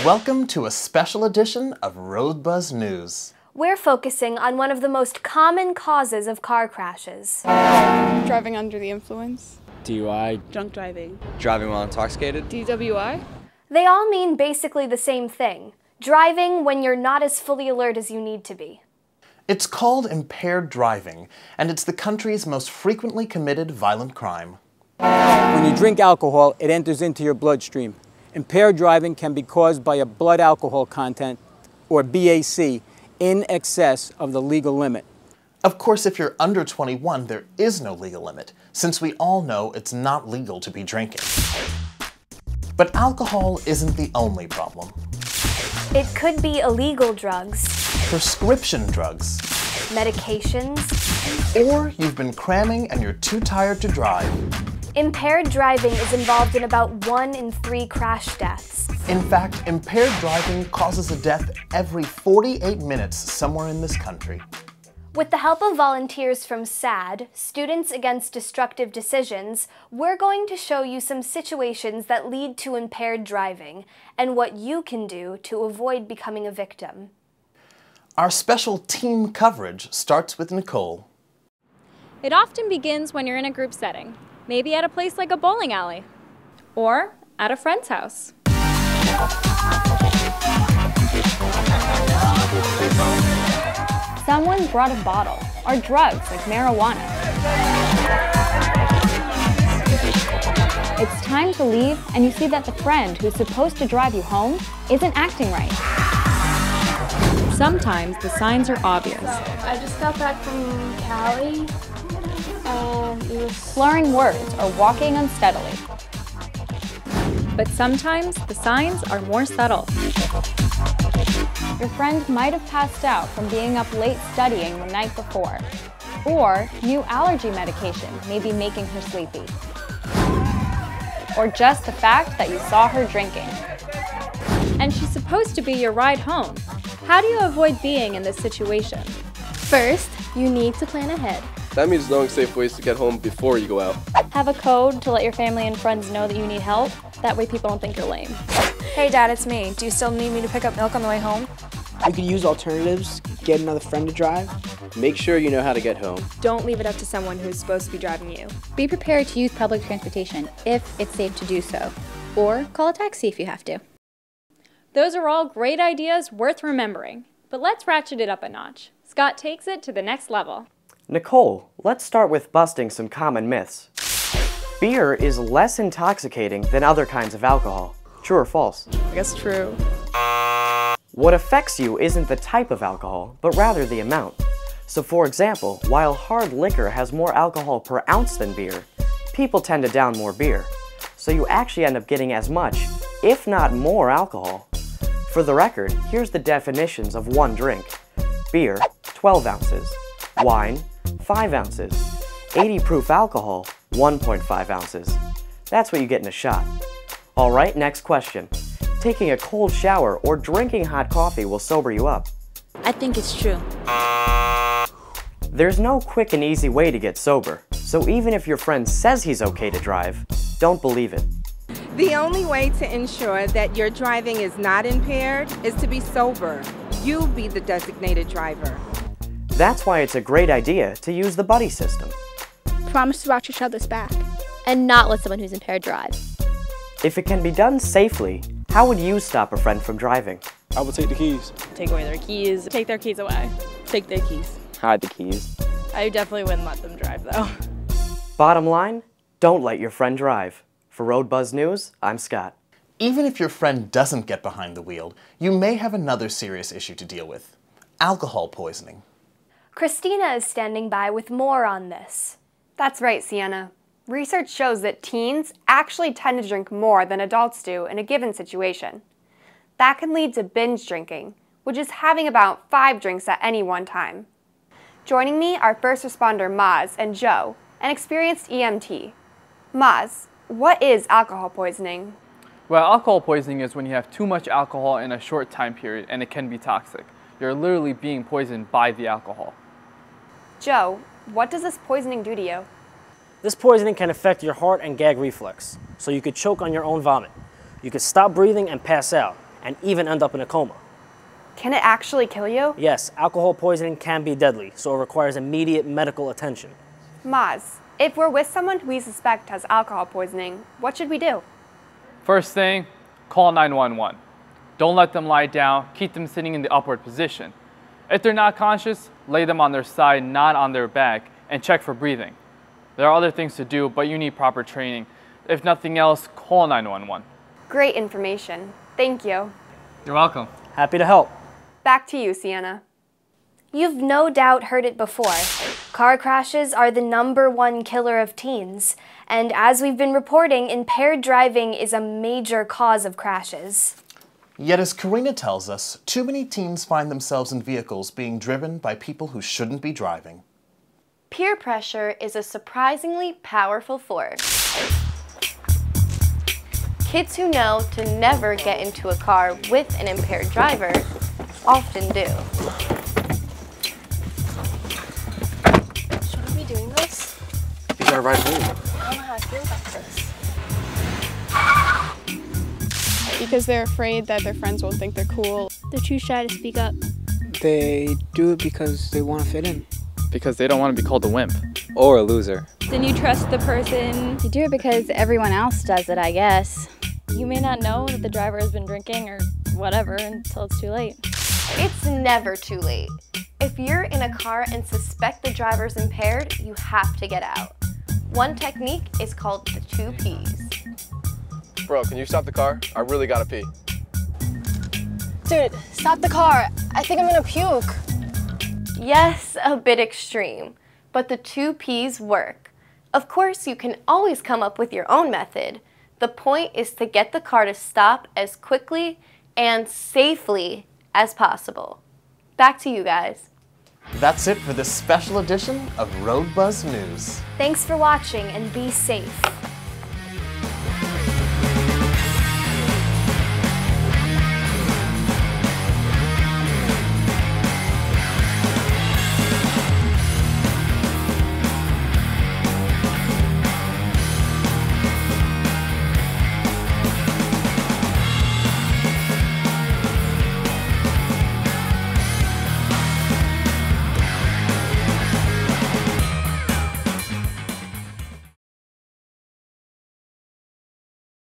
Welcome to a special edition of Road Buzz News. We're focusing on one of the most common causes of car crashes. Driving under the influence. DUI. Drunk driving. Driving while intoxicated. DWI. They all mean basically the same thing: driving when you're not as fully alert as you need to be. It's called impaired driving, and it's the country's most frequently committed violent crime. When you drink alcohol, it enters into your bloodstream. Impaired driving can be caused by a blood alcohol content, or BAC, in excess of the legal limit. Of course, if you're under 21, there is no legal limit, since we all know it's not legal to be drinking. But alcohol isn't the only problem. It could be illegal drugs, Prescription drugs, medications. or you've been cramming and you're too tired to drive. Impaired driving is involved in about 1 in 3 crash deaths. In fact, impaired driving causes a death every 48 minutes somewhere in this country. With the help of volunteers from SAD, Students Against Destructive Decisions, we're going to show you some situations that lead to impaired driving and what you can do to avoid becoming a victim. Our special team coverage starts with Nicole. It often begins when you're in a group setting, maybe at a place like a bowling alley, or at a friend's house. Someone brought a bottle, or drugs like marijuana. It's time to leave, and you see that the friend who's supposed to drive you home isn't acting right. Sometimes the signs are obvious. I just got back from Cali, and it was Slurring words or walking unsteadily. But sometimes the signs are more subtle. Your friend might have passed out from being up late studying the night before, or new allergy medication may be making her sleepy, or just the fact that you saw her drinking. And she's supposed to be your ride home. How do you avoid being in this situation? First, you need to plan ahead. That means knowing safe ways to get home before you go out. Have a code to let your family and friends know that you need help. That way people don't think you're lame. Hey Dad, it's me. Do you still need me to pick up milk on the way home? You could use alternatives, get another friend to drive. Make sure you know how to get home. Don't leave it up to someone who's supposed to be driving you. Be prepared to use public transportation if it's safe to do so. Or call a taxi if you have to. Those are all great ideas worth remembering. But let's ratchet it up a notch. Scott takes it to the next level. Nicole, let's start with busting some common myths. Beer is less intoxicating than other kinds of alcohol. True or false? I guess true. What affects you isn't the type of alcohol, but rather the amount. So for example, while hard liquor has more alcohol per ounce than beer, people tend to down more beer. So you actually end up getting as much, if not more, alcohol. For the record, here's the definitions of one drink. Beer, 12 ounces. Wine, 5 ounces. 80 proof alcohol, 1.5 ounces. That's what you get in a shot. Alright, next question. Taking a cold shower or drinking hot coffee will sober you up. I think it's true. There's no quick and easy way to get sober, so even if your friend says he's okay to drive, don't believe it. The only way to ensure that your driving is not impaired is to be sober. You be the designated driver. That's why it's a great idea to use the buddy system. Promise to watch each other's back. And not let someone who's impaired drive. If it can be done safely, how would you stop a friend from driving? I would take the keys. Take away their keys. Take their keys away. Take their keys. Hide the keys. I definitely wouldn't let them drive though. Bottom line, don't let your friend drive. For Road Buzz News, I'm Scott. Even if your friend doesn't get behind the wheel, you may have another serious issue to deal with: alcohol poisoning. Christina is standing by with more on this. That's right, Sienna. Research shows that teens actually tend to drink more than adults do in a given situation. That can lead to binge drinking, which is having about 5 drinks at any one time. Joining me are first responder Maz and Joe, an experienced EMT. Maz, what is alcohol poisoning? Well, alcohol poisoning is when you have too much alcohol in a short time period, and it can be toxic. You're literally being poisoned by the alcohol. Joe, what does this poisoning do to you? This poisoning can affect your heart and gag reflex, so you could choke on your own vomit. You could stop breathing and pass out, and even end up in a coma. Can it actually kill you? Yes, alcohol poisoning can be deadly, so it requires immediate medical attention. Maz, if we're with someone who we suspect has alcohol poisoning, what should we do? First thing, call 911. Don't let them lie down, keep them sitting in the upward position. If they're not conscious, lay them on their side, not on their back, and check for breathing. There are other things to do, but you need proper training. If nothing else, call 911. Great information. Thank you. You're welcome. Happy to help. Back to you, Sienna. You've no doubt heard it before. Car crashes are the #1 killer of teens, and as we've been reporting, impaired driving is a major cause of crashes. Yet as Karina tells us, too many teens find themselves in vehicles being driven by people who shouldn't be driving. Peer pressure is a surprisingly powerful force. Kids who know to never get into a car with an impaired driver often do. Should we be doing this? You gotta ride home. I don't know how I feel about this. Because they're afraid that their friends won't think they're cool. They're too shy to speak up. They do it because they want to fit in. Because they don't want to be called a wimp. Or a loser. Then you trust the person. You do it because everyone else does it, I guess. You may not know that the driver has been drinking or whatever until it's too late. It's never too late. If you're in a car and suspect the driver's impaired, you have to get out. One technique is called the 2 Ps. Bro, can you stop the car? I really gotta pee. Dude, stop the car. I think I'm gonna puke. Yes, a bit extreme, but the 2 Ps work. Of course, you can always come up with your own method. The point is to get the car to stop as quickly and safely as possible. Back to you guys. That's it for this special edition of Road Buzz News. Thanks for watching and be safe.